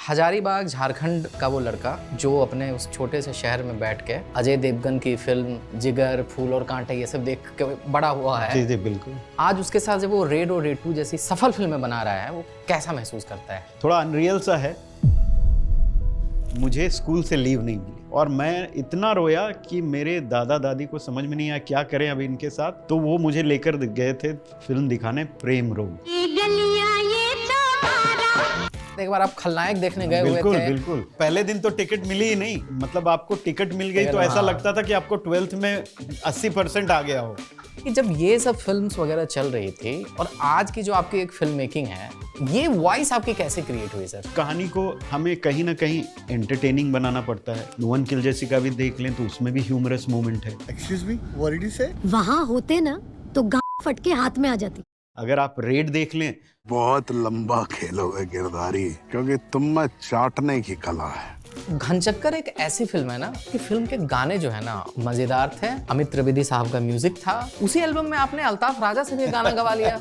हजारीबाग झारखंड का वो लड़का जो अपने उस छोटे से शहर में बैठ के अजय देवगन की फिल्म जिगर, फूल और कांटे ये सब देख के बड़ा हुआ है। जी जी बिल्कुल। आज उसके साथ जब वो रेड और रेड 2 जैसी सफल फिल्में बना रहा है, वो कैसा महसूस करता है? थोड़ा अनरियल सा है। मुझे स्कूल से लीव नहीं मिली और मैं इतना रोया कि मेरे दादा दादी को समझ में नहीं आया क्या करें अब इनके साथ। तो वो मुझे लेकर गए थे फिल्म दिखाने प्रेम रोग। एक बार आप खलनायक देखने गए हुए थे। बिल्कुल। पहले दिन तो टिकट मिली ही नहीं, मतलब आपको टिकट मिल गई तो ऐसा लगता था कि आपको 12th में 80% आ गया हो। कि जब ये सब फिल्म्स वगैरह चल रही थी और आज की जो आपकी एक फिल्म मेकिंग है, ये वॉइस आपकी कैसे क्रिएट हुई सर? कहानी को हमें कहीं ना कहीं एंटरटेनिंग बनाना पड़ता है। नो वन किल जैसी का भी देख लें तो उसमें भी ह्यूमरस मोमेंट है। Excuse me, what did you से? वहाँ होते ना तो गांव फटके हाथ में आ जाती। अगर आप रेड देख लें, बहुत लंबा खेलोगे गिरधारी, क्योंकि तुम में चाटने की कला है। घनचक्कर एक ऐसी फिल्म है ना कि फिल्म के गाने जो है ना मजेदार थे। अमित त्रिवेदी साहब का म्यूजिक था। उसी एल्बम में आपने अल्ताफ राजा से भी एक गाना गवा लिया।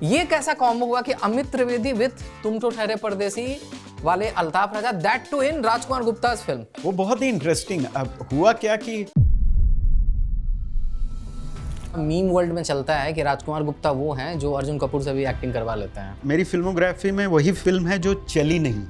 ये कैसा कॉम्बो हुआ कि अमित त्रिवेदी विद तुम तो ठहरे परदेसी वाले Altaf Raja, that too in Rajkumar Gupta film? वो बहुत ही इंटरेस्टिंग। अब हुआ क्या कि मीम वर्ल्ड में चलता है कि राजकुमार गुप्ता वो हैं जो अर्जुन कपूर से भी एक्टिंग करवा लेते हैं। मेरी फिल्मोग्राफी में वही फिल्म है जो चली नहीं।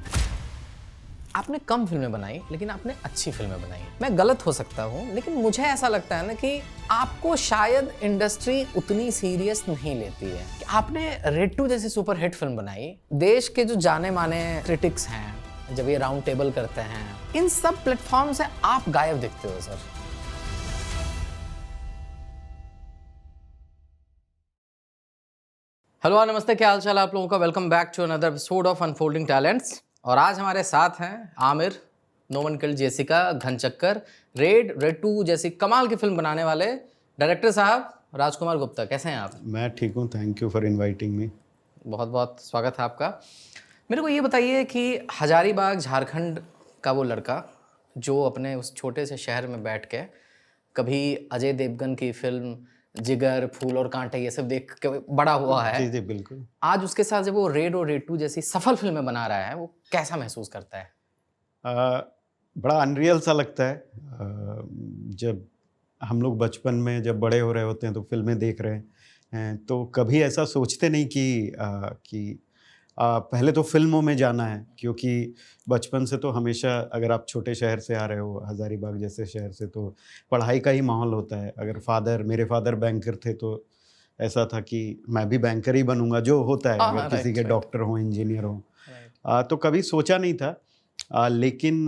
आपने कम फिल्में बनाई लेकिन आपने अच्छी फिल्में बनाई। मैं गलत हो सकता हूँ लेकिन मुझे ऐसा लगता है ना कि आपको शायद इंडस्ट्री उतनी सीरियस नहीं लेती है। कि आपने रेड 2 जैसी सुपर हिट फिल्म बनाई, देश के जो जाने माने क्रिटिक्स हैं जब ये राउंड टेबल करते हैं, इन सब प्लेटफॉर्म से आप गायब दिखते हो सर। हेलो नमस्ते, क्या हाल चाल है आप लोगों का? Welcome back to another episode of unfolding talents. और आज हमारे साथ हैं Aamir, no one killed Jessica, Ghanchakkar, Raid 2 जैसी कमाल की फिल्म बनाने वाले डायरेक्टर साहब राजकुमार गुप्ता। कैसे हैं आप? मैं ठीक हूँ, thank you for inviting me. बहुत बहुत स्वागत है आपका। मेरे को ये बताइए कि हजारीबाग झारखंड का वो लड़का जो अपने उस छोटे से शहर में बैठ के कभी अजय देवगन की फिल्म जिगर, फूल और कांटे ये सब देख के बड़ा हुआ है। जी जी बिल्कुल। आज उसके साथ जब वो रेड और रेड 2 जैसी सफल फिल्में बना रहा है, वो कैसा महसूस करता है? बड़ा अनरियल सा लगता है। जब हम लोग बचपन में जब बड़े हो रहे होते हैं तो फिल्में देख रहे हैं तो कभी ऐसा सोचते नहीं कि पहले तो फिल्मों में जाना है, क्योंकि बचपन से तो हमेशा अगर आप छोटे शहर से आ रहे हो, हजारीबाग जैसे शहर से, तो पढ़ाई का ही माहौल होता है। अगर मेरे फादर बैंकर थे तो ऐसा था कि मैं भी बैंकर ही बनूंगा, जो होता है अगर किसी के डॉक्टर हों, इंजीनियर हों। तो कभी सोचा नहीं था। लेकिन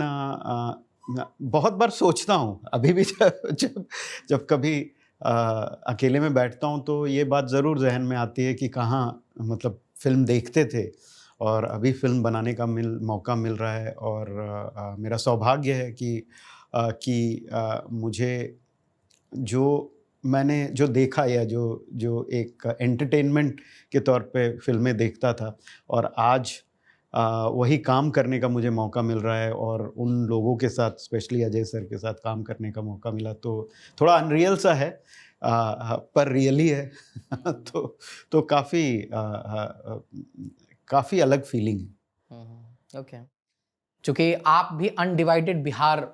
बहुत बार सोचता हूँ अभी भी। जब कभी अकेले में बैठता हूँ तो ये बात ज़रूर जहन में आती है कि कहाँ मतलब फिल्म देखते थे और अभी फिल्म बनाने का मौका मिल रहा है। और मेरा सौभाग्य है कि मुझे मैंने जो देखा या जो एक एंटरटेनमेंट के तौर पे फिल्में देखता था, और आज वही काम करने का मुझे मौका मिल रहा है और उन लोगों के साथ, स्पेशली अजय सर के साथ काम करने का मौका मिला, तो थोड़ा अनरियल सा है पर रियली है। तो काफ़ी अलग फीलिंग है। ओके। चूँकि आप भी अनडिवाइडेड बिहार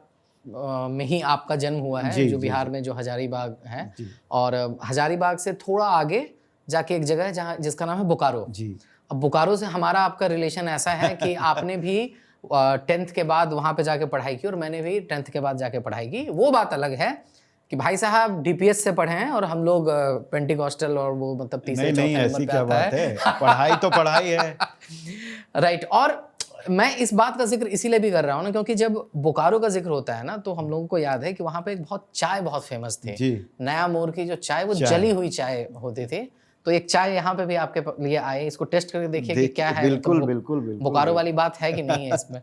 में ही आपका जन्म हुआ है, जो बिहार में जो हजारीबाग है, और हजारीबाग से थोड़ा आगे जाके एक जगह है जहाँ जिसका नाम है बोकारो। जी। अब बोकारो से हमारा आपका रिलेशन ऐसा है कि आपने भी 10th के बाद वहाँ पे जाके पढ़ाई की और मैंने भी 10th के बाद जाके पढ़ाई की। वो बात अलग है कि भाई साहब डीपीएस से पढ़े हैं और हम लोग पेंटिकॉस्टल और वो मतलब तीसरे चौथे नंबर पे आता है। पढ़ाई तो पढ़ाई है। राइट। और मैं इस बात का जिक्र इसीलिए भी कर रहा हूँ ना, क्योंकि जब बोकारो का जिक्र होता है ना तो हम लोगों को याद है कि वहाँ पे एक चाय बहुत फेमस थी जी। नया मोड़ की जो चाय, वो जली हुई चाय होती थी। तो एक चाय यहाँ पे भी आपके लिए आए, इसको टेस्ट करके देखिए कि क्या है। बिल्कुल, तो बिल्कुल। बोकारो वाली बात है कि नहीं है इसमें?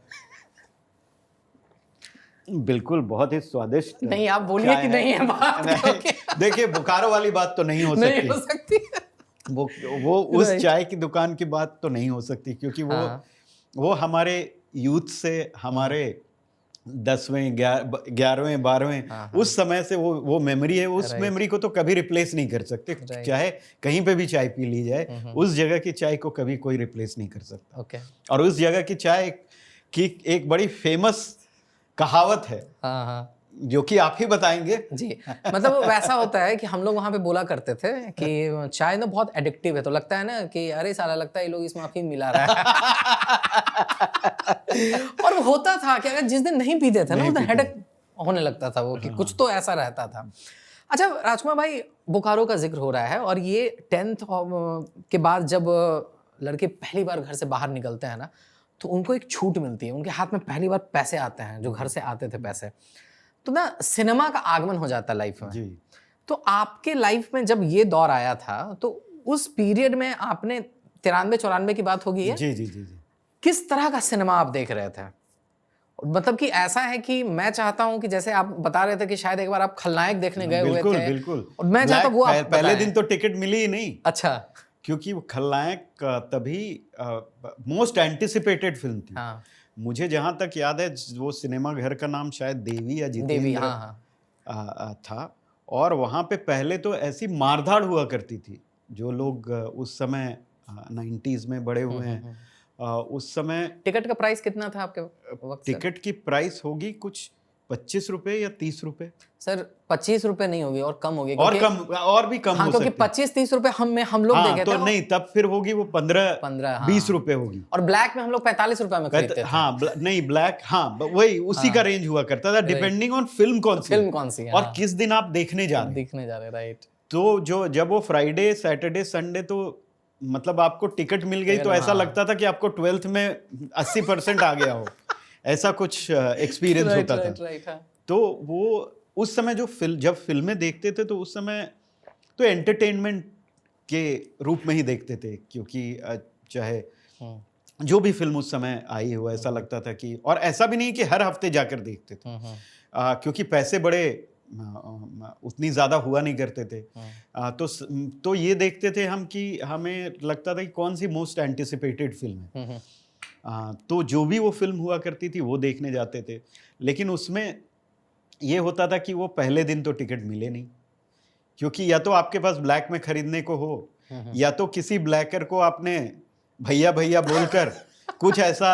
बिल्कुल, बहुत ही स्वादिष्ट। नहीं, आप बोलिए कि नहीं है बात। देखिए, बोकारो वाली बात तो नहीं हो सकती। नहीं हो सकती। वो उस चाय की दुकान की बात तो नहीं हो सकती, क्योंकि वो हमारे यूथ से, हमारे 10वें 11वें 12वें हाँ, उस समय से वो मेमोरी है, उस मेमोरी को तो कभी रिप्लेस नहीं कर सकते। चाहे कहीं पे भी चाय पी ली जाए, उस जगह की चाय को कभी कोई रिप्लेस नहीं कर सकता। ओके। और उस जगह की चाय की एक बड़ी फेमस कहावत है, हाँ हाँ जो कि आप ही बताएंगे। जी। मतलब वो वैसा होता है कि हम लोग वहाँ पे बोला करते थे कि चाय ना बहुत एडिक्टिव है, तो लगता है ना कि अरे साला लगता है ये लोग इसमें अफीम मिला रहा है। और वो होता था कि अगर जिस दिन नहीं पीते थे ना उस दिन हेडेक होने लगता था वो, कि कुछ तो ऐसा रहता था। अच्छा राजकुमार भाई, बोकारो का जिक्र हो रहा है और ये 10th के बाद जब लड़के पहली बार घर से बाहर निकलते हैं ना, तो उनको एक छूट मिलती है, उनके हाथ में पहली बार पैसे आते हैं जो घर से आते थे पैसे, तो ना सिनेमा का आगमन हो जाता है लाइफ में। जी। तो आपके लाइफ में जब ये दौर आया था तो उस पीरियड में आपने 93-94 की बात होगी है, जी जी जी जी। किस तरह का सिनेमा आप देख रहे थे? मतलब कि ऐसा है कि मैं चाहता हूं कि जैसे आप बता रहे थे कि शायद एक बार आप खलनायक देखने गए हुए बिल्कुल थे, बिल्कुल। और मैं चाहता हूं वो आप पहले बताएं। दिन तो टिकट मिली ही नहीं, अच्छा। क्योंकि वो खलनायक तभी मोस्ट एंटिसिपेटेड फिल्म थी। हाँ मुझे जहां तक याद है वो सिनेमा घर का नाम शायद देवी या देवी, जितेंद्र हाँ हाँ था। और वहां पे पहले तो ऐसी मारधाड़ हुआ करती थी। जो लोग उस समय 90s में बड़े हुए हैं, उस समय टिकट का प्राइस कितना था आपके वक्त? टिकट की प्राइस होगी कुछ 25 रुपए या 30 रुपए। सर 25 रुपए नहीं होगी और कम होगी, और क्योंकि कम, और भी कम हाँ, हो क्योंकि सकती है। 25-30 रुपए हम लोग हाँ, देखे तो थे। नहीं, तब फिर होगी वो 15-20 15 रुपए होगी। और ब्लैक में हम लोग 45 रुपए में खरीदते थे। हाँ, नहीं ब्लैक, हाँ वही उसी का रेंज हुआ करता था, डिपेंडिंग ऑन फिल्म कौन सी फिल्म कौन सी है, और हाँ। किस दिन आप देखने जा रहे हैं। दिखने जा रहे, राइट। तो जब वो फ्राइडे सैटरडे संडे, तो मतलब आपको टिकट मिल गई तो ऐसा लगता था कि आपको 12th में 80% आ गया हो, ऐसा कुछ एक्सपीरियंस होता था। हाँ। तो वो उस समय जब फिल्में देखते थे तो उस समय तो एंटरटेनमेंट के रूप में ही देखते थे, क्योंकि चाहे जो भी फिल्म उस समय आई हो, ऐसा लगता था कि, और ऐसा भी नहीं कि हर हफ्ते जाकर देखते थे, क्योंकि पैसे बड़े उतनी ज़्यादा हुआ नहीं करते थे। तो ये देखते थे हम कि हमें लगता था कि कौन सी मोस्ट एंटिसिपेटेड फिल्म है। तो जो भी वो फिल्म हुआ करती थी वो देखने जाते थे, लेकिन उसमें ये होता था कि वो पहले दिन तो टिकट मिले नहीं, क्योंकि या तो आपके पास ब्लैक में खरीदने को हो, या तो किसी ब्लैकर को आपने भैया भैया बोलकर कुछ ऐसा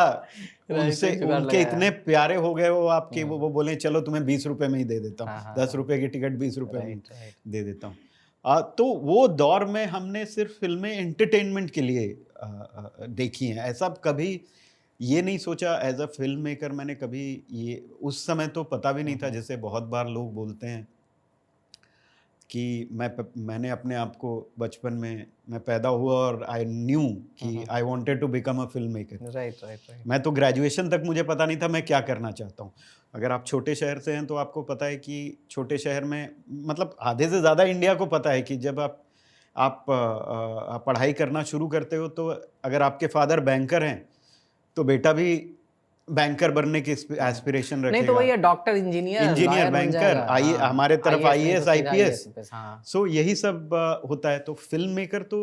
उनके इतने प्यारे हो गए वो आपके, वो बोले चलो तुम्हें 20 रुपए में ही दे देता हूँ, 10 रुपए की टिकट 20 रुपए में दे देता हूँ। तो वो दौर में हमने सिर्फ फिल्में एंटरटेनमेंट के लिए देखी हैं। ऐसा कभी ये नहीं सोचा एज अ फिल्म मेकर मैंने कभी, ये उस समय तो पता भी नहीं था। जैसे बहुत बार लोग बोलते हैं कि मैंने अपने आप को बचपन में मैं पैदा हुआ और आई न्यू कि I wanted to become a film maker. Right. मैं तो ग्रेजुएशन तक मुझे पता नहीं था मैं क्या करना चाहता हूँ। अगर आप छोटे शहर से हैं तो आपको पता है कि छोटे शहर में, मतलब आधे से ज़्यादा इंडिया को पता है कि जब आप पढ़ाई करना शुरू करते हो तो अगर आपके फादर बैंकर हैं तो बेटा भी बैंकर बनने की एस्पिरेशन रखेगा। नहीं तो वही डॉक्टर, इंजीनियर, बैंकर, हमारे तरफ आईएएस आईपीएस। हाँ। सो यही सब होता है। तो फिल्म मेकर तो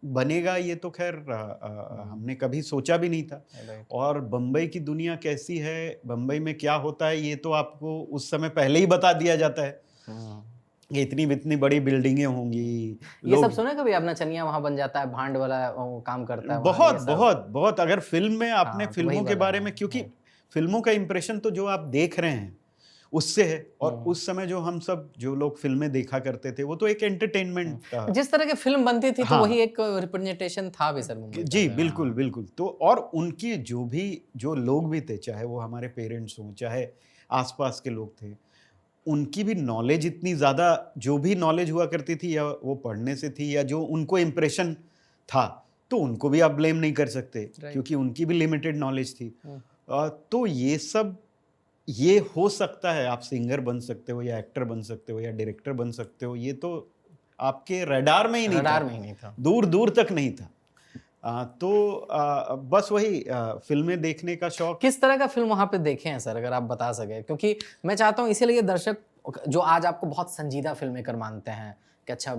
बनेगा, ये तो खैर हमने कभी सोचा भी नहीं था। और बम्बई की दुनिया कैसी है, बम्बई में क्या होता है, ये तो आपको उस समय पहले ही बता दिया जाता है कि इतनी बड़ी बिल्डिंगें होंगी। ये सब सुना कभी आपने? चनिया वहां बन जाता है, भांड वाला काम करता है, बहुत अगर फिल्म में आपने फिल्मों के बारे में, क्योंकि फिल्मों का इंप्रेशन तो जो आप देख रहे हैं उससे है। और उस समय जो लोग फिल्में देखा करते थे वो तो एक एंटरटेनमेंट था। जिस तरह की फिल्म बनती थी तो वही एक रिप्रेजेंटेशन था भी सर। जी बिल्कुल। तो और उनकी जो लोग भी थे, चाहे वो हमारे पेरेंट्स हों, चाहे आसपास के लोग थे, उनकी भी नॉलेज इतनी ज़्यादा, जो भी नॉलेज हुआ करती थी या वो पढ़ने से थी या जो उनको इम्प्रेशन था, तो उनको भी आप ब्लेम नहीं कर सकते क्योंकि उनकी भी लिमिटेड नॉलेज थी। तो ये हो सकता है, आप सिंगर बन सकते हो या एक्टर बन सकते हो या डायरेक्टर बन सकते हो, ये तो आपके रडार में ही नहीं था, दूर तक नहीं था। बस वही फिल्में देखने का शौक। किस तरह का फिल्म वहाँ पे देखे हैं सर, अगर आप बता सके? क्योंकि मैं चाहता हूँ, इसीलिए दर्शक जो आज आपको बहुत संजीदा फिल्म मेकर मानते हैं, कि अच्छा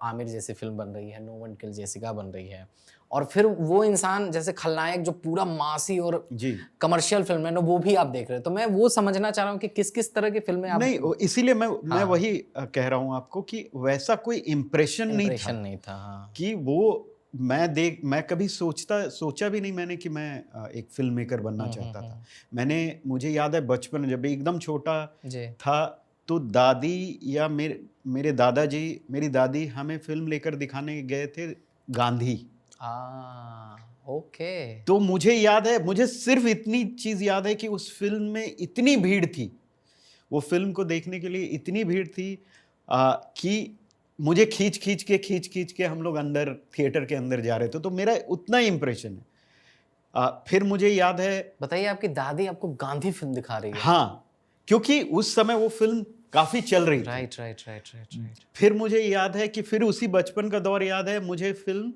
आमिर जैसी फिल्म बन रही है, नो वन किल जेसिका बन रही है, और फिर वो इंसान जैसे खलनायक जो पूरा मासी और जी कमर्शियल फिल्म है ना, वो भी आप देख रहे हो। तो मैं वो समझना चाह रहा हूँ कि किस किस तरह की फिल्में आप नहीं, इसीलिए मैं हाँ। वही कह रहा हूँ आपको कि वैसा कोई इम्प्रेशन नहीं था हाँ। कि वो मैं कभी सोचा भी नहीं मैंने कि मैं एक फिल्म मेकर बनना चाहता था। मुझे याद है बचपन में जब एकदम छोटा जी। था तो दादी या मेरे दादाजी, मेरी दादी हमें फिल्म लेकर दिखाने गए थे गांधी। ओके। तो मुझे याद है, मुझे सिर्फ इतनी चीज याद है कि उस फिल्म में इतनी भीड़ थी, वो फिल्म को देखने के लिए इतनी भीड़ थी कि मुझे खींच के हम लोग अंदर थिएटर के अंदर जा रहे थे। तो मेरा उतना ही इम्प्रेशन है। फिर मुझे याद है, बताइए, आपकी दादी आपको गांधी फिल्म दिखा रही है? हाँ, क्योंकि उस समय वो फिल्म काफी चल रही थी। राइट। फिर मुझे याद है कि फिर उसी बचपन का दौर याद है मुझे फिल्म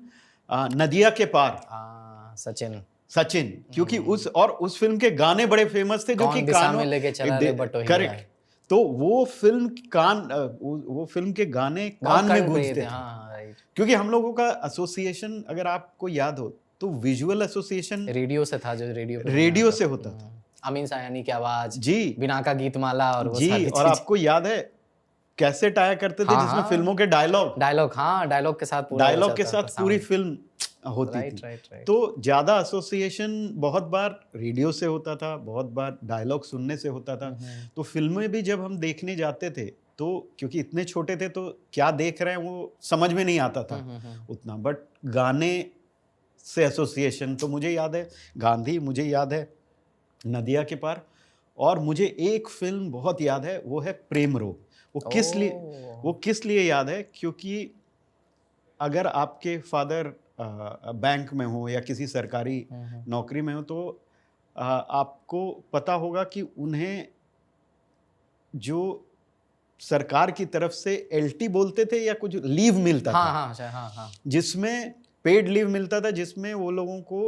नदिया के पार, सचिन, क्योंकि उस फिल्म के गाने बड़े फेमस थे, जो कि दिशा में लेके चला रे बटोहिया। करेक्ट। तो वो फिल्म के गाने कान में गूंजते थे। राइट। क्योंकि हम लोगों का एसोसिएशन, अगर आपको याद हो तो विजुअल एसोसिएशन रेडियो से था, जो रेडियो से होता था। अमीन सायानी की आवाज, जी, बिना का गीतमाला, और वो जी, सारी और आपको याद है कैसेट आया करते थे जिसमें फिल्मों के डायलॉग डायलॉग के साथ पूरी फिल्म होती थी। राइट। तो ज्यादा एसोसिएशन बहुत बार रेडियो से होता था, बहुत बार डायलॉग सुनने से होता था। तो फिल्में भी जब हम देखने जाते थे तो क्योंकि इतने छोटे थे तो क्या देख रहे हैं वो समझ में नहीं आता था उतना, बट गाने से एसोसिएशन। तो मुझे याद है गांधी, मुझे याद है नदिया के पार, और मुझे एक फिल्म बहुत याद है, वो है प्रेम रोग। वो किस लिए याद है, क्योंकि अगर आपके फादर बैंक में हो या किसी सरकारी नौकरी में हो तो आपको पता होगा कि उन्हें जो सरकार की तरफ से एलटी बोलते थे या कुछ लीव मिलता था, जिसमें पेड लीव मिलता था, जिसमें वो लोगों को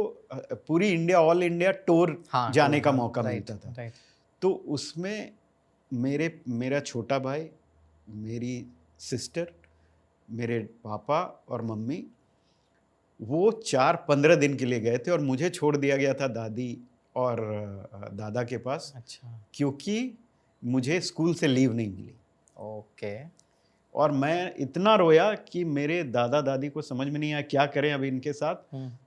पूरी ऑल इंडिया टूर जाने का मौका मिलता था। तो उसमें मेरा छोटा भाई, मेरी सिस्टर, मेरे पापा और मम्मी, वो 4-15 दिन के लिए गए थे और मुझे छोड़ दिया गया था दादी और दादा के पास। अच्छा। क्योंकि मुझे स्कूल से लीव नहीं मिली। ओके। और मैं इतना रोया कि मेरे दादा दादी को समझ में नहीं आया क्या करें अब इनके साथ।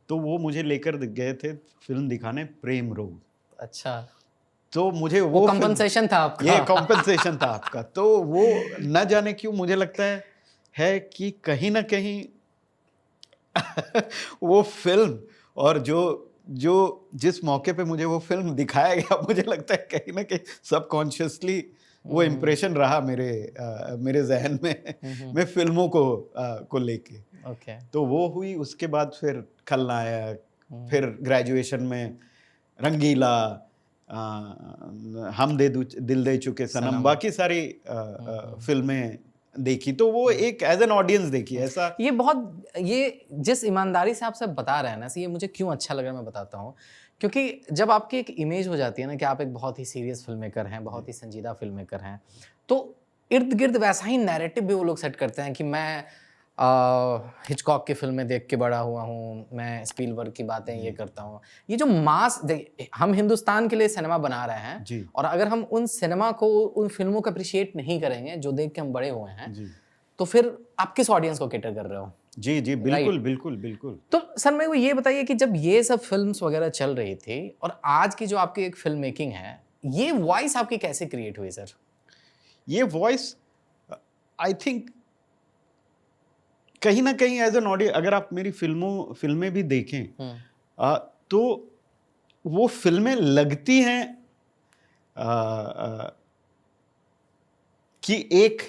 तो वो मुझे लेकर गए थे फिल्म दिखाने प्रेम रोग। अच्छा। तो मुझे वो कंपनसेशन था आपका। ये कंपनसेशन था आपका। तो वो न जाने क्यों मुझे लगता है कि कहीं ना कहीं वो फिल्म और जो जिस मौके पे मुझे वो फिल्म दिखाया गया, मुझे लगता है कहीं ना कहीं सबकॉन्शियसली वो इम्प्रेशन रहा मेरे जहन में मैं फिल्मों को लेके। ओके। तो वो हुई, उसके बाद फिर खलनायक, फिर ग्रेजुएशन में रंगीला, हम दिल दे चुके सनम, बाकी सारी फिल्में देखी। तो वो एक एज एन ऑडियंस देखी ऐसा। ये जिस ईमानदारी से आप सब बता रहे हैं ना, ये मुझे क्यों अच्छा लग रहा है मैं बताता हूँ। क्योंकि जब आपकी एक इमेज हो जाती है ना कि आप एक बहुत ही सीरियस फिल्म मेकर हैं, बहुत ही संजीदा फिल्म मेकर हैं, तो इर्द गिर्द वैसा ही नैरेटिव भी वो लोग सेट करते हैं कि मैं हिचकॉक की फिल्में देख के बड़ा हुआ हूँ, मैं स्पीलबर्ग की बातें ये करता हूँ। ये जो मास, हम हिंदुस्तान के लिए सिनेमा बना रहे हैं, और अगर हम उन सिनेमा को, उन फिल्मों को अप्रिशिएट नहीं करेंगे जो देख के हम बड़े हुए हैं, तो फिर आप किस ऑडियंस को कैटर कर रहे हो? जी बिल्कुल बिल्कुल। तो सर मेरे को ये बताइए कि जब ये सब फिल्म्स वगैरह चल रही थी और आज की जो आपकी एक फिल्म मेकिंग है, ये वॉइस आपकी कैसे क्रिएट हुई सर? ये वॉइस आई थिंक कहीं ना कहीं एज एन ऑडियंस, अगर आप मेरी फिल्में भी देखें तो वो फिल्में लगती हैं कि एक,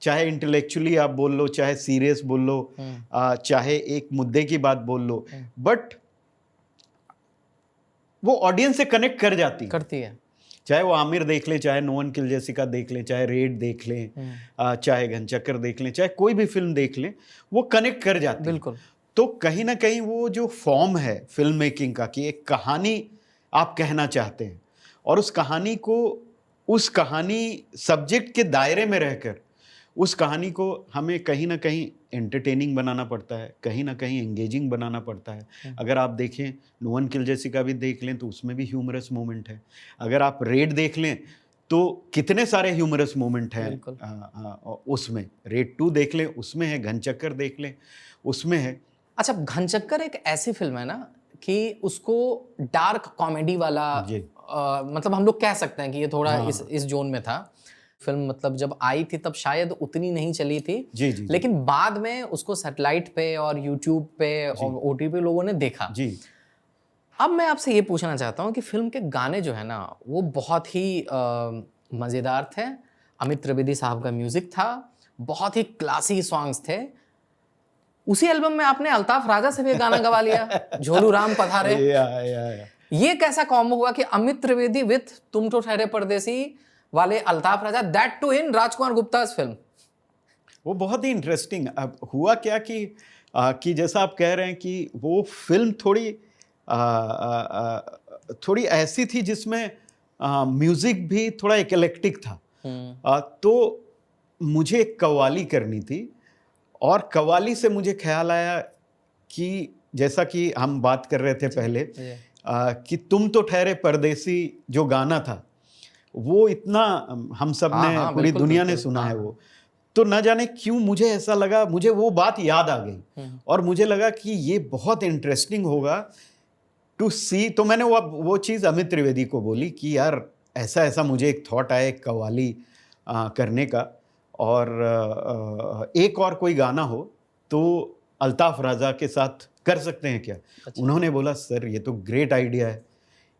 चाहे इंटेलेक्चुअली आप बोल लो, चाहे सीरियस बोल लो, चाहे एक मुद्दे की बात बोल लो, बट वो ऑडियंस से कनेक्ट करती है। चाहे वो आमिर देख ले, चाहे नो वन किल जेसिका देख ले, चाहे रेड देख ले, चाहे घनचक्कर देख ले, चाहे कोई भी फिल्म देख ले, वो कनेक्ट कर जाती है। बिल्कुल। तो कहीं ना कहीं वो जो फॉर्म है फिल्म मेकिंग का, कि एक कहानी आप कहना चाहते हैं और उस कहानी सब्जेक्ट के दायरे में रहकर उस कहानी को हमें कहीं ना कहीं एंटरटेनिंग बनाना पड़ता है, कहीं ना कहीं एंगेजिंग बनाना पड़ता है। अगर आप देखें नो वन किल जेसिका भी देख लें तो उसमें भी ह्यूमरस मोमेंट है। अगर आप रेड देख लें तो कितने सारे ह्यूमरस मोमेंट हैं उसमें। रेड 2 देख लें उसमें है, घनचक्कर देख लें उसमें है। अच्छा, घनचक्कर एक ऐसी फिल्म है ना कि उसको डार्क कॉमेडी वाला जी। मतलब हम लोग कह सकते हैं कि ये थोड़ा हाँ। इस जोन में था। फिल्म मतलब जब आई थी तब शायद उतनी नहीं चली थी, जी जी लेकिन बाद में उसको सैटेलाइट पे और यूट्यूब पे और ओटीटी पे लोगों ने देखा। जी। अब मैं आपसे ये पूछना चाहता हूँ कि फिल्म के गाने जो है ना वो बहुत ही मज़ेदार थे। अमित त्रिवेदी साहब का म्यूज़िक था, बहुत ही क्लासी सॉन्ग्स थे। उसी एल्बम में आपने अल्ताफ राजा से भी एक गाना गवा लिया, झोलू राम पधारे। या। ये कैसा कॉम्बो हुआ कि अमित त्रिवेदी विथ तुम तो ठहरे परदेसी वाले Altaf Raja, that too in Rajkumar Gupta's film? वो बहुत ही इंटरेस्टिंग। अब हुआ क्या कि जैसा आप कह रहे हैं कि वो फिल्म थोड़ी ऐसी थी जिसमें म्यूजिक भी थोड़ा इक्लेक्टिक था। तो मुझे एक कव्वाली करनी थी और कव्वाली से मुझे ख्याल आया कि जैसा कि हम बात कर रहे थे पहले कि तुम तो ठहरे परदेसी जो गाना था वो इतना हम सब ने पूरी दुनिया ने सुना है वो। तो न जाने क्यों मुझे ऐसा लगा, मुझे वो बात याद आ गई और मुझे लगा कि ये बहुत इंटरेस्टिंग होगा टू सी। तो मैंने वो चीज़ अमित त्रिवेदी को बोली कि यार ऐसा ऐसा मुझे एक थॉट आया एक कव्वाली करने का, और एक और कोई गाना हो तो अल्ताफ राजा के साथ कर सकते हैं क्या? अच्छा। उन्होंने बोला सर ये तो ग्रेट आइडिया है,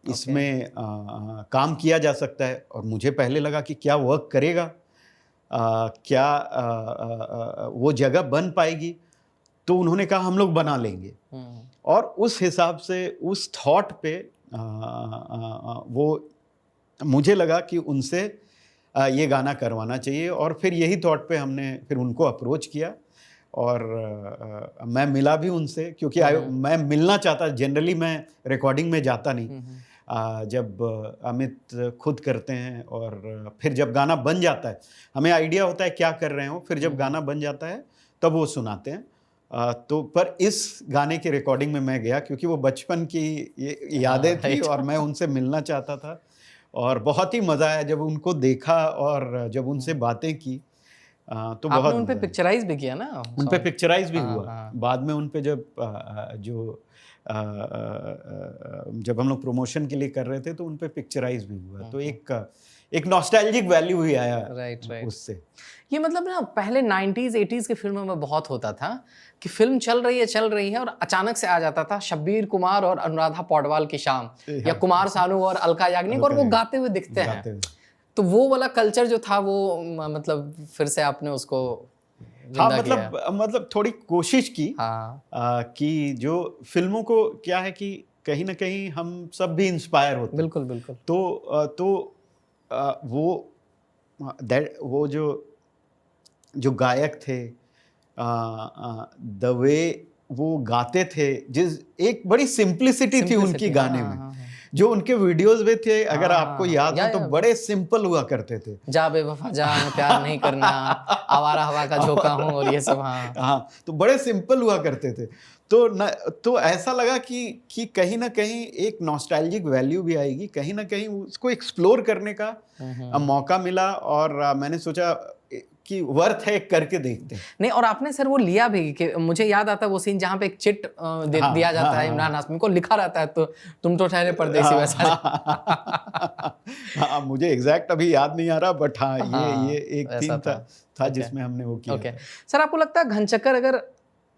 इसमें काम किया जा सकता है। और मुझे पहले लगा कि क्या वर्क करेगा, क्या वो जगह बन पाएगी। तो उन्होंने कहा हम लोग बना लेंगे। और उस हिसाब से उस थॉट पे वो मुझे लगा कि उनसे ये गाना करवाना चाहिए। और फिर यही थॉट पे हमने फिर उनको अप्रोच किया और मैं मिला भी उनसे, क्योंकि मैं मिलना चाहता। जनरली मैं रिकॉर्डिंग में जाता नहीं, जब अमित खुद करते हैं और फिर जब गाना बन जाता है हमें आइडिया होता है क्या कर रहे हो, फिर जब गाना बन जाता है तब वो सुनाते हैं। तो पर इस गाने की रिकॉर्डिंग में मैं गया क्योंकि वो बचपन की यादें थी और मैं उनसे मिलना चाहता था। और बहुत ही मज़ा आया जब उनको देखा और जब उनसे बातें की। तो बहुत आपने उन पे पिक्चराइज भी किया ना? उन पे पिक्चराइज भी हाँ, हुआ। हाँ। बाद में उन पे जब जब हम लोग प्रमोशन के लिए कर रहे थे तो उन पे पिक्चराइज भी हुआ। तो एक नॉस्टैल्जिक वैल्यू ही आया राइट। उससे। ये मतलब ना पहले 90s 80s के फिल्मों में बहुत होता था कि फिल्म चल रही है और अचानक से आ जाता था शब्बीर कुमार और अनुराधा पौडवाल की शाम, या कुमार सानू और अलका याग्निक, और वो गाते हुए दिखते हैं। तो वो वाला कल्चर जो था वो मतलब फिर से आपने उसको हाँ, मतलब थोड़ी कोशिश की। हाँ। कि जो फिल्मों को क्या है कि कहीं ना कहीं हम सब भी इंस्पायर होते हैं। बिल्कुल। तो वो जो गायक थे, द वे वो गाते थे, एक बड़ी सिंप्लिसिटी थी उनकी गाने में। जो उनके वीडियोस में थे, अगर आपको याद हो तो बड़े सिंपल हुआ करते थे। जा बेवफा जा, मैं प्यार नहीं करना, आवारा हवा का झोंका हूँ, और ये सब। हाँ, तो बड़े सिंपल हुआ करते थे। तो ऐसा लगा कि कहीं ना कहीं एक नॉस्टैल्जिक वैल्यू भी आएगी, कहीं ना कहीं उसको एक्सप्लोर करने का मौका मिला। और मैंने सोचा कि वर्थ है करके देखते हैं। नहीं, और आपने सर वो लिया भी कि मुझे याद आता है वो सीन जहाँ पे एक चिट दिया जाता है इमरान हाशमी को, लिखा रहता है तो तुम तो ठहरे परदेसी, वैसा। हाँ, मुझे एग्जैक्ट अभी याद नहीं आ रहा, बट हाँ, ये एक थीम था जिसमें हमने वो किया। सर, आपको लगता है घनचक्कर अगर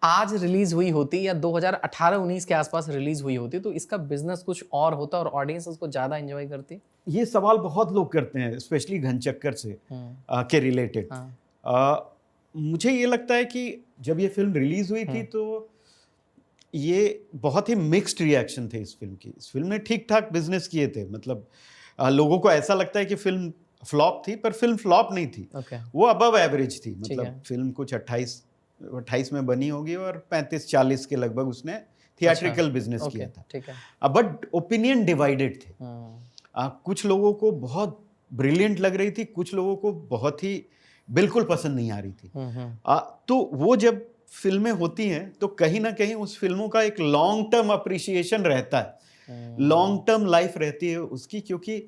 आज रिलीज हुई होती या 2018-19 के आसपास रिलीज हुई होती तो इसका बिजनेस कुछ और होता और ऑडियंस उसको ज्यादा एंजॉय करती? ये सवाल बहुत लोग करते हैं, स्पेशली घनचक्कर से के रिलेटेड। मुझे ये लगता है कि जब ये फिल्म रिलीज हुई थी तो ये बहुत ही मिक्स्ड रिएक्शन थे इस फिल्म की। इस फिल्म ने ठीक ठाक बिजनेस किए थे, मतलब लोगों को ऐसा लगता है कि फिल्म फ्लॉप थी, पर फिल्म फ्लॉप नहीं थी। वो अबव एवरेज थी। मतलब फिल्म कुछ 28 में बनी होगी और 35-40 के लगभग उसने थिएट्रिकल बिजनेस किया था। ठीक है। बट ओपिनियन डिवाइडेड थे। कुछ लोगों को बहुत ब्रिलियंट लग रही थी, कुछ लोगों को बहुत ही बिल्कुल पसंद नहीं आ रही थी। तो वो जब फिल्में होती हैं तो कहीं ना कहीं उस फिल्मों का एक लॉन्ग टर्म अप्रिसिएशन रहता है, लॉन्ग टर्म लाइफ रहती है उसकी, क्योंकि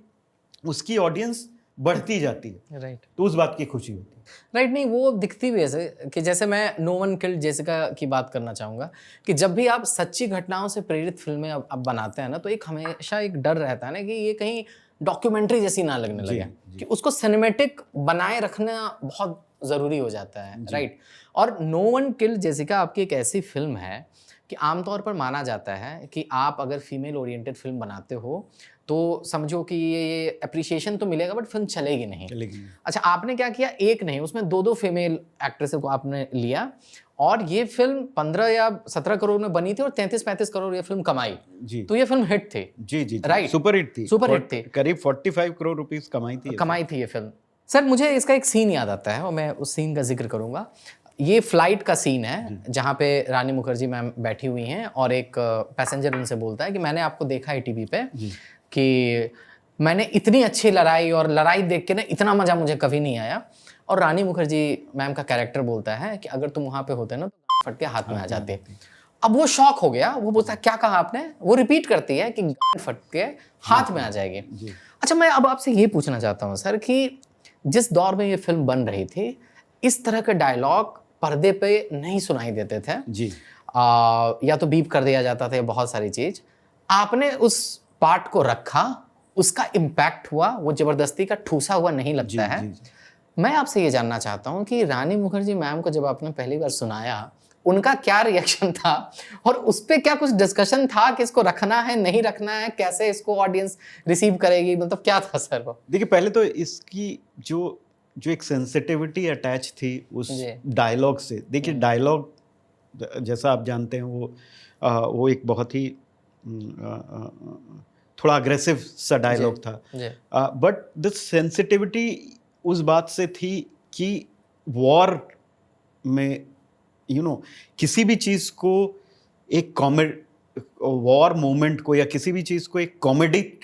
उसकी ऑडियंस बढ़ती जाती है। राइट तो उस बात की खुशी होती है। राइट नहीं, वो दिखती भी ऐसे कि जैसे मैं नो वन किल्ड जेसिका की बात करना चाहूँगा कि जब भी आप सच्ची घटनाओं से प्रेरित फिल्में अब बनाते हैं ना, तो एक हमेशा एक डर रहता है ना कि ये कहीं डॉक्यूमेंट्री जैसी ना लगने लगे, कि उसको सिनेमेटिक बनाए रखना बहुत ज़रूरी हो जाता है। राइट। और नो वन किल्ड जेसिका आपकी एक ऐसी फिल्म है कि आमतौर पर माना जाता है कि आप अगर फीमेल ओरिएंटेड फिल्म बनाते हो तो समझो कि ये अप्रिसिएशन तो मिलेगा बट फिल्म चलेगी नहीं। अच्छा, आपने क्या किया, एक नहीं उसमें दो फीमेल एक्ट्रेस को आपने लिया और ये फिल्म 15 या 17 करोड़ में बनी थी और 33-35 करोड़ ये फिल्म कमाई जी। तो ये फिल्म हिट थी। जी, राइट, सुपर हिट थी, करीब 45 करोड़ रुपीस कमाई थी ये फिल्म। सर मुझे इसका एक सीन याद आता है और मैं उस सीन का जिक्र करूंगा। ये फ्लाइट का सीन है जहाँ पे रानी मुखर्जी मैम बैठी हुई हैं और एक पैसेंजर उनसे बोलता है कि मैंने आपको देखा है टीवी पे कि मैंने इतनी अच्छी लड़ाई और लड़ाई देख के ना इतना मज़ा मुझे कभी नहीं आया। और रानी मुखर्जी मैम का कैरेक्टर बोलता है कि अगर तुम वहाँ पे होते ना तो फट के हाथ में आ जाते। अब वो शॉक हो गया, वो बोलता है क्या कहा आपने, वो रिपीट करती है कि गांड फट के हाथ में आ जाएगी। अच्छा, मैं अब आपसे ये पूछना चाहता हूँ सर कि जिस दौर में ये फिल्म बन रही थी इस तरह के डायलॉग पर्दे पे नहीं सुनाई देते थे जी। या तो बीप कर दिया जाता था, बहुत सारी चीज। आपने उस पार्ट को रखा, उसका इम्पैक्ट हुआ, वो जबरदस्ती का ठूसा हुआ नहीं लगता है। मैं आपसे ये जानना चाहता हूँ कि रानी मुखर्जी मैम को जब आपने पहली बार सुनाया उनका क्या रिएक्शन था और उस पर क्या कुछ डिस्कशन था कि इसको रखना है नहीं रखना है, कैसे इसको ऑडियंस रिसीव करेगी, मतलब क्या था सर वो? देखिए, पहले तो इसकी जो एक सेंसिटिविटी अटैच थी उस डायलॉग से। देखिए, डायलॉग जैसा आप जानते हैं वो एक बहुत ही थोड़ा अग्रेसिव सा डायलॉग था, बट द सेंसिटिविटी उस बात से थी कि वॉर में किसी भी चीज़ को एक वॉर मोमेंट को या किसी भी चीज़ को एक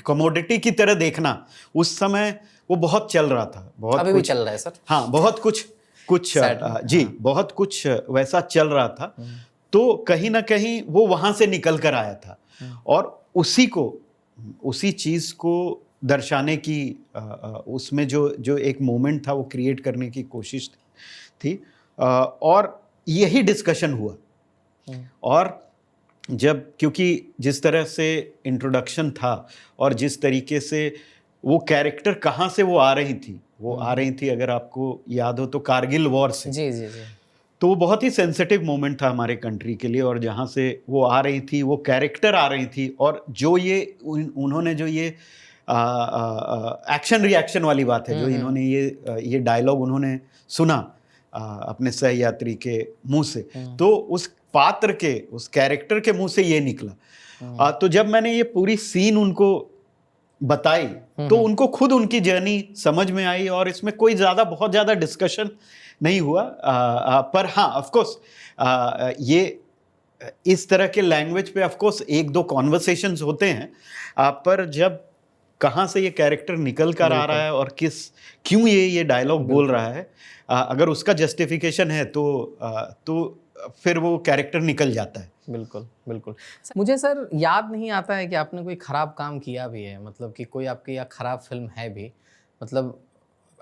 कमोडिटी की तरह देखना उस समय वो बहुत चल रहा था। बहुत अभी भी चल रहा है सर। हाँ, बहुत कुछ बहुत कुछ वैसा चल रहा था। तो कहीं ना कहीं वो वहाँ से निकल कर आया था और उसी चीज़ को दर्शाने की उसमें जो एक मोमेंट था वो क्रिएट करने की कोशिश थी और यही डिस्कशन हुआ। और क्योंकि जिस तरह से इंट्रोडक्शन था और जिस तरीके से वो कैरेक्टर कहाँ से वो आ रही थी, अगर आपको याद हो तो कारगिल वॉर से। जी। तो वो बहुत ही सेंसिटिव मोमेंट था हमारे कंट्री के लिए और जहाँ से वो आ रही थी, वो कैरेक्टर आ रही थी और जो ये उन्होंने जो ये एक्शन रिएक्शन वाली बात है, जो इन्होंने ये डायलॉग उन्होंने सुना अपने सहयात्री के मुंह से, तो उस पात्र के, उस कैरेक्टर के मुंह से ये निकला। तो जब मैंने ये पूरी सीन उनको बताई तो उनको खुद उनकी जर्नी समझ में आई और इसमें कोई बहुत ज़्यादा डिस्कशन नहीं हुआ। पर हाँ, ऑफ कोर्स ये इस तरह के लैंग्वेज पे ऑफ कोर्स 1-2 कॉन्वर्सेशंस होते हैं, पर जब कहाँ से ये कैरेक्टर निकल कर आ रहा है और क्यों ये डायलॉग बोल रहा है, अगर उसका जस्टिफिकेशन है तो फिर वो कैरेक्टर निकल जाता है। बिल्कुल। मुझे सर याद नहीं आता है कि आपने कोई ख़राब काम किया भी है, मतलब कि कोई आपकी या ख़राब फिल्म है भी। मतलब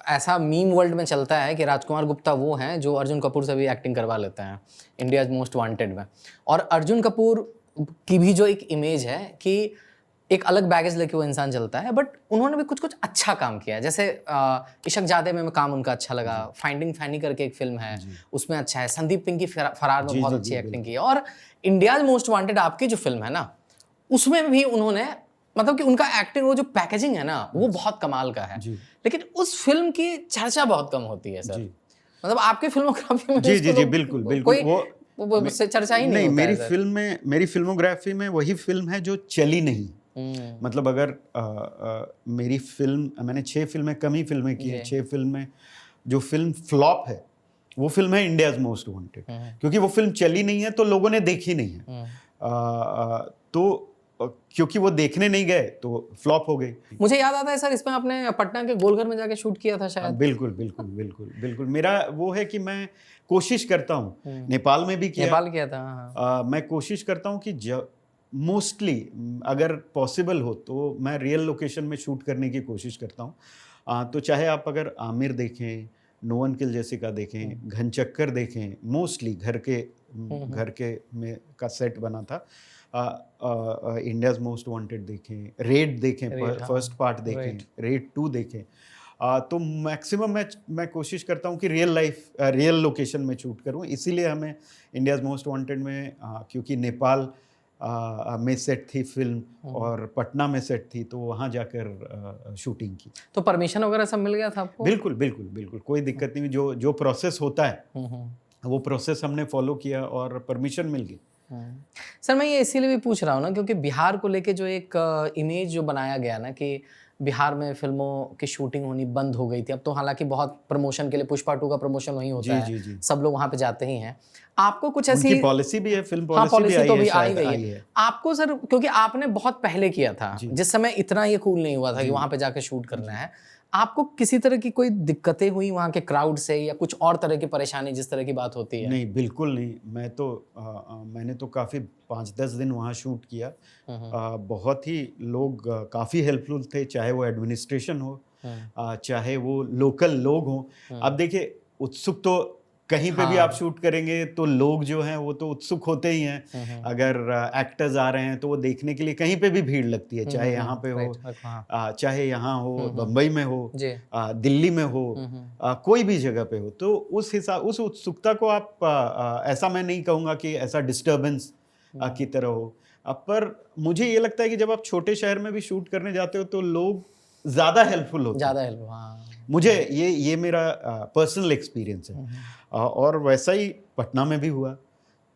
ऐसा मीम वर्ल्ड में चलता है कि राजकुमार गुप्ता वो हैं जो अर्जुन कपूर से भी एक्टिंग करवा लेते हैं इंडियाज़ मोस्ट वांटेड में। और अर्जुन कपूर की भी जो एक इमेज है कि एक अलग बैगेज लेके वो इंसान चलता है, बट उन्होंने भी कुछ अच्छा काम किया है। जैसे इशक जादे में काम उनका अच्छा लगा, फाइंडिंग फैनी करके एक फिल्म है उसमें अच्छा है, संदीप पिंकी फरार में बहुत अच्छी एक्टिंग की है, और इंडियाज मोस्ट वांटेड आपकी जो फिल्म है ना उसमें भी उन्होंने, मतलब कि उनका एक्टिंग, वो जो पैकेजिंग है ना वो बहुत कमाल का है। लेकिन उस फिल्म की चर्चा बहुत कम होती है सर। मतलब आपकी फिल्मोग्राफी में जी बिल्कुल वो चर्चा ही नहीं होता है। मेरी फिल्मोग्राफी में वही फिल्म है जो चली नहीं। मतलब अगर मेरी फिल्म, मैंने 6 फिल्में, कम ही फिल्में की हैं, 6 फिल्में, जो फिल्म फ्लॉप है वो फिल्म है इंडियाज मोस्ट वांटेड, क्योंकि वो फिल्म चली नहीं है तो लोगों ने देखी नहीं है। तो क्योंकि वो देखने नहीं गए तो फ्लॉप हो गई। मुझे याद आता है सर, इसमें आपने पटना के गोलघर में जाके शूट किया था शायद। बिल्कुल बिल्कुल बिल्कुल बिल्कुल। मेरा वो है कि मैं कोशिश करता हूँ, नेपाल में भी किया, नेपाल किया था। हाँ। मैं कोशिश करता हूँ कि मोस्टली अगर पॉसिबल हो तो मैं रियल लोकेशन में शूट करने की कोशिश करता हूँ। तो चाहे आप अगर आमिर देखें, नो वन किल जेसिका देखें, घनचक्कर देखें, मोस्टली घर के में का सेट बना था। इंडियाज मोस्ट वांटेड देखें, रेड देखें, फर्स्ट पार्ट देखें, रेड 2 देखें। तो मैक्सिमम मैं कोशिश करता हूँ कि रियल लोकेशन में शूट करूँ। इसीलिए हमें इंडियाज मोस्ट वांटेड में क्योंकि नेपाल में सेट थी फिल्म और पटना में सेट थी, तो वहाँ जाकर शूटिंग की। तो परमिशन वगैरह सब मिल गया था आपको? बिल्कुल बिल्कुल बिल्कुल, कोई दिक्कत नहीं। जो प्रोसेस होता है वो प्रोसेस हमने फॉलो किया और परमिशन मिल गई। सर मैं ये इसीलिए भी पूछ रहा हूँ ना, क्योंकि बिहार को लेके जो एक इमेज जो बनाया गया ना कि बिहार में फिल्मों की शूटिंग होनी बंद हो गई थी। अब तो हालांकि बहुत प्रमोशन के लिए पुष्पा 2 का प्रमोशन वहीं होता है। जी। सब लोग वहाँ पे जाते ही हैं। आपको कुछ ऐसी उनकी पॉलिसी भी है, फिल्म हाँ, पॉलिसी भी तो भी आई गई है। आपको सर, क्योंकि आपने बहुत पहले किया था, जिस समय इतना ये कूल नहीं हुआ था कि वहाँ पे जाके शूट करना है, आपको किसी तरह की कोई दिक्कतें हुई वहाँ के क्राउड से या कुछ और तरह की परेशानी जिस तरह की बात होती है? नहीं, बिल्कुल नहीं। मैंने तो काफ़ी 5-10 दिन वहाँ शूट किया। बहुत ही लोग काफ़ी हेल्पफुल थे, चाहे वो एडमिनिस्ट्रेशन हो, चाहे वो लोकल लोग हों। अब देखिए, उत्सुक तो कहीं पे भी आप शूट करेंगे तो लोग जो हैं वो तो उत्सुक होते ही हैं। अगर एक्टर्स आ रहे हैं तो वो देखने के लिए कहीं पे भी भीड़ लगती है, चाहे यहाँ पे हो, चाहे यहाँ हो, बम्बई में हो, दिल्ली में हो, कोई भी जगह पे हो। तो उस उत्सुकता को आप ऐसा मैं नहीं कहूँगा कि ऐसा डिस्टर्बेंस की तरह हो। पर मुझे ये लगता है कि जब आप छोटे शहर में भी शूट करने जाते हो तो लोग ज़्यादा हेल्पफुल होते हैं। हाँ। मुझे ये मेरा पर्सनल एक्सपीरियंस है। और वैसा ही पटना में भी हुआ,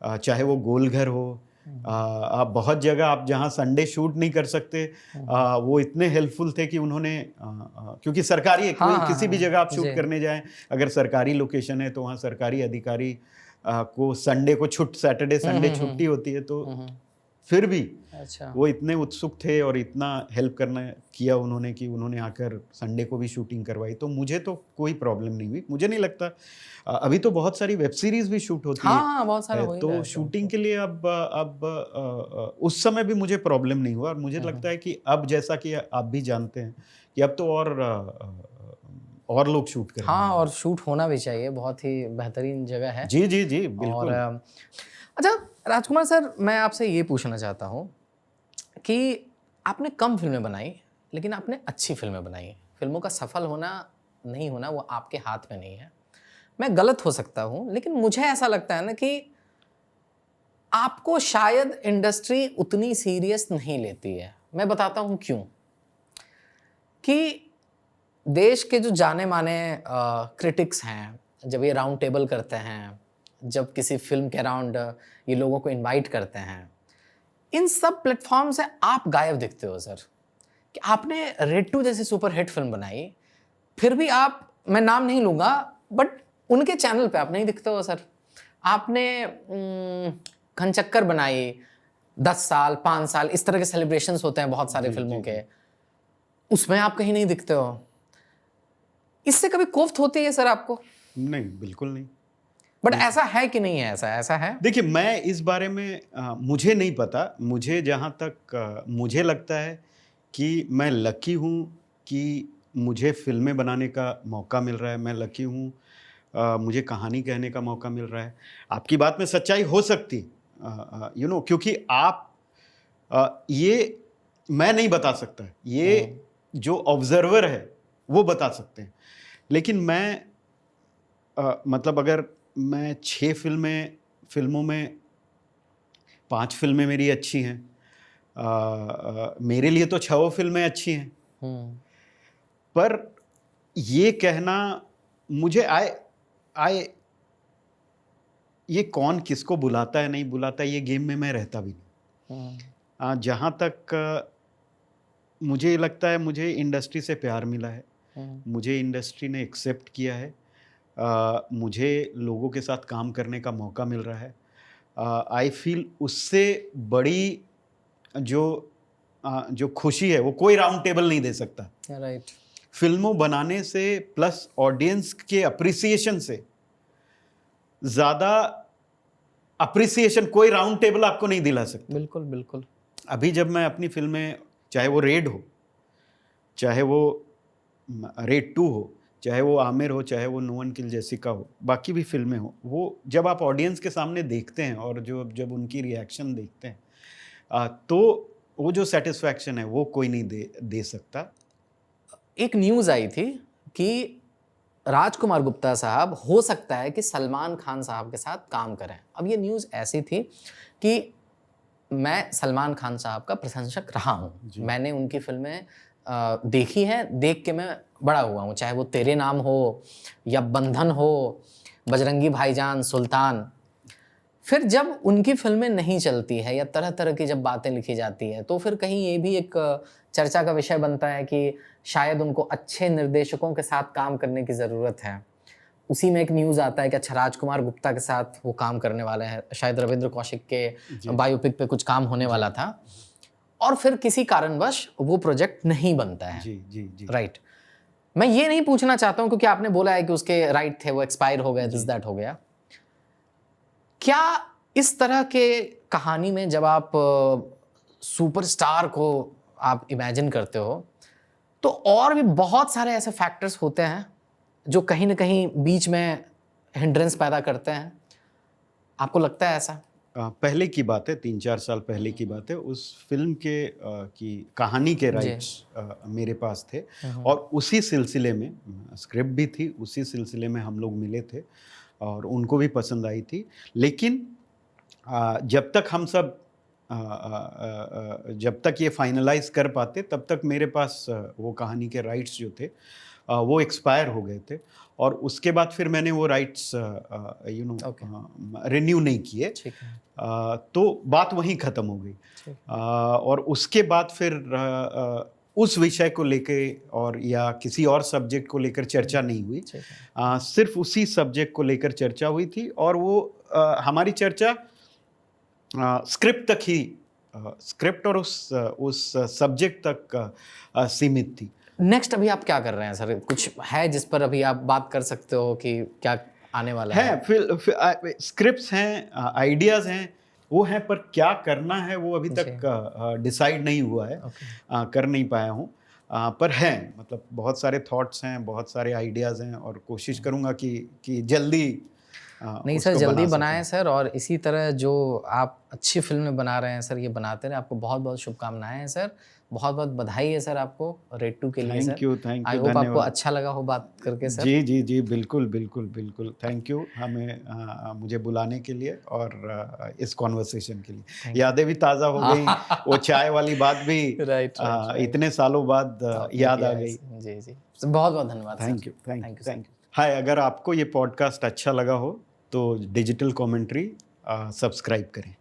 चाहे वो गोलघर हो, आप बहुत जगह आप जहाँ संडे शूट नहीं कर सकते, वो इतने हेल्पफुल थे कि उन्होंने क्योंकि सरकारी किसी भी जगह आप शूट करने जाएं, अगर सरकारी लोकेशन है तो वहाँ सरकारी अधिकारी को संडे को सैटरडे संडे छुट्टी होती है, तो फिर भी वो इतने उत्सुक थे और इतना हेल्प किया उन्होंने कि उन्होंने आकर संडे को भी शूटिंग करवाई। तो मुझे तो कोई प्रॉब्लम नहीं हुई। मुझे नहीं लगता, अभी तो बहुत सारी वेब सीरीज भी शूट होती है, बहुत सारा हो ही रहा तो है शूटिंग के लिए अब उस समय भी मुझे प्रॉब्लम नहीं हुआ। और मुझे लगता है कि अब जैसा कि आप भी जानते हैं कि अब तो और लोग शूट कर रहे हैं। और शूट होना भी चाहिए, बहुत ही बेहतरीन जगह है। जी बिल्कुल। और अच्छा राजकुमार सर, मैं आपसे ये पूछना चाहता हूँ कि आपने कम फिल्में बनाई लेकिन आपने अच्छी फिल्में बनाई। फिल्मों का सफल होना नहीं होना वो आपके हाथ में नहीं है। मैं गलत हो सकता हूँ, लेकिन मुझे ऐसा लगता है ना कि आपको शायद इंडस्ट्री उतनी सीरियस नहीं लेती है। मैं बताता हूँ क्यों। कि देश के जो जाने माने क्रिटिक्स हैं, जब ये राउंड टेबल करते हैं, जब किसी फिल्म के अराउंड ये लोगों को इनवाइट करते हैं, इन सब प्लेटफॉर्म से आप गायब दिखते हो सर। कि आपने रेड 2 जैसी सुपर हिट फिल्म बनाई, फिर भी आप, मैं नाम नहीं लूँगा, बट उनके चैनल पे आप नहीं दिखते हो सर। आपने घनचक्कर बनाई, 10 साल 5 साल इस तरह के सेलिब्रेशंस होते हैं बहुत सारे फिल्मों के, उसमें आप कहीं नहीं दिखते हो। इससे कभी कोफ्त होती है सर आपको? नहीं, बिल्कुल नहीं। बट ऐसा है कि नहीं है? ऐसा है? देखिए, मैं इस बारे में मुझे नहीं पता। मुझे जहाँ तक मुझे लगता है कि मैं लकी हूँ कि मुझे फिल्में बनाने का मौका मिल रहा है। मैं लकी हूँ, मुझे कहानी कहने का मौका मिल रहा है। आपकी बात में सच्चाई हो सकती, क्योंकि आप ये मैं नहीं बता सकता, ये जो ऑब्जर्वर है वो बता सकते हैं। लेकिन मैं मतलब अगर मैं 6 फिल्मों में 5 फिल्में मेरी अच्छी हैं, मेरे लिए तो 6 फिल्में अच्छी हैं। पर ये कहना मुझे ये कौन किसको बुलाता है नहीं बुलाता, ये गेम में मैं रहता भी नहीं। जहाँ तक मुझे लगता है, मुझे इंडस्ट्री से प्यार मिला है, मुझे इंडस्ट्री ने एक्सेप्ट किया है, मुझे लोगों के साथ काम करने का मौका मिल रहा है। आई फील उससे बड़ी जो खुशी है वो कोई राउंड टेबल नहीं दे सकता। राइट। फिल्मों बनाने से प्लस ऑडियंस के अप्रिसिएशन से ज़्यादा अप्रिसिएशन कोई राउंड टेबल आपको नहीं दिला सकता। बिल्कुल बिल्कुल। अभी जब मैं अपनी फिल्में, चाहे वो रेड हो, चाहे वो रेड 2 हो, चाहे वो आमिर हो, चाहे वो नो वन किल जेसिका हो, बाकी भी फिल्में हो, वो जब आप ऑडियंस के सामने देखते हैं और जब उनकी रिएक्शन देखते हैं तो वो जो सेटिस्फैक्शन है वो कोई नहीं दे सकता। एक न्यूज़ आई थी कि राजकुमार गुप्ता साहब हो सकता है कि सलमान खान साहब के साथ काम करें। अब ये न्यूज़ ऐसी थी कि मैं सलमान खान साहब का प्रशंसक रहा हूँ, मैंने उनकी फिल्में देखी हैं, देख के मैं बड़ा हुआ हूँ, चाहे वो तेरे नाम हो या बंधन हो, बजरंगी भाईजान, सुल्तान। फिर जब उनकी फिल्में नहीं चलती है या तरह तरह की जब बातें लिखी जाती है तो फिर कहीं ये भी एक चर्चा का विषय बनता है कि शायद उनको अच्छे निर्देशकों के साथ काम करने की ज़रूरत है। उसी में एक न्यूज़ आता है कि अच्छा राजकुमार गुप्ता के साथ वो काम करने वाले हैं, शायद रविंद्र कौशिक के बायोपिक पे कुछ काम होने वाला था और फिर किसी कारणवश वो प्रोजेक्ट नहीं बनता है। जी जी जी। राइट। मैं ये नहीं पूछना चाहता हूँ क्योंकि आपने बोला है कि उसके राइट थे, वो एक्सपायर हो गए, दिस दैट हो गया। क्या इस तरह के कहानी में जब आप सुपरस्टार को आप इमेजिन करते हो तो और भी बहुत सारे ऐसे फैक्टर्स होते हैं जो कहीं ना कहीं बीच में हिंड्रेंस पैदा करते हैं, आपको लगता है ऐसा? पहले की बात है, 3-4 साल पहले की बात है, उस फिल्म की कहानी के राइट्स मेरे पास थे और उसी सिलसिले में स्क्रिप्ट भी थी, उसी सिलसिले में हम लोग मिले थे और उनको भी पसंद आई थी। लेकिन जब तक हम सब जब तक ये फाइनलाइज कर पाते तब तक मेरे पास वो कहानी के राइट्स जो थे वो एक्सपायर हो गए थे और उसके बाद फिर मैंने वो राइट्स रिन्यू नहीं किए। तो बात वहीं ख़त्म हो गई और उसके बाद फिर उस विषय को लेके और या किसी और सब्जेक्ट को लेकर चर्चा नहीं हुई, सिर्फ उसी सब्जेक्ट को लेकर चर्चा हुई थी और वो हमारी चर्चा स्क्रिप्ट तक ही, स्क्रिप्ट और उस सब्जेक्ट तक सीमित थी। नेक्स्ट अभी आप क्या कर रहे हैं सर? कुछ है जिस पर अभी आप बात कर सकते हो कि क्या आने वाला है? फिर स्क्रिप्ट्स हैं, आइडियाज़ हैं, वो हैं, पर क्या करना है वो अभी तक डिसाइड नहीं हुआ है। कर नहीं पाया हूँ, पर हैं, मतलब बहुत सारे थॉट्स हैं, बहुत सारे आइडियाज़ हैं और कोशिश करूँगा कि जल्दी नहीं सर, जल्दी बनाएं सर, और इसी तरह जो आप अच्छी फिल्में बना रहे हैं सर, ये बनाते रहे। आपको बहुत बहुत शुभकामनाएं हैं सर, बहुत बहुत बधाई है सर आपको रेड 2 के लिए। थैंक यू, आई होप आपको अच्छा लगा हो बात करके सर। जी जी जी, बिल्कुल बिल्कुल बिल्कुल, थैंक यू हमें मुझे बुलाने के लिए और इस कॉन्वर्सेशन के लिए। यादें भी ताज़ा हो गई, वो चाय वाली बात भी इतने सालों बाद याद आ गई। जी जी, बहुत बहुत धन्यवाद। Thank you thank you thank you. Hi, अगर आपको ये पॉडकास्ट अच्छा लगा हो तो डिजिटल कमेंट्री सब्सक्राइब करें।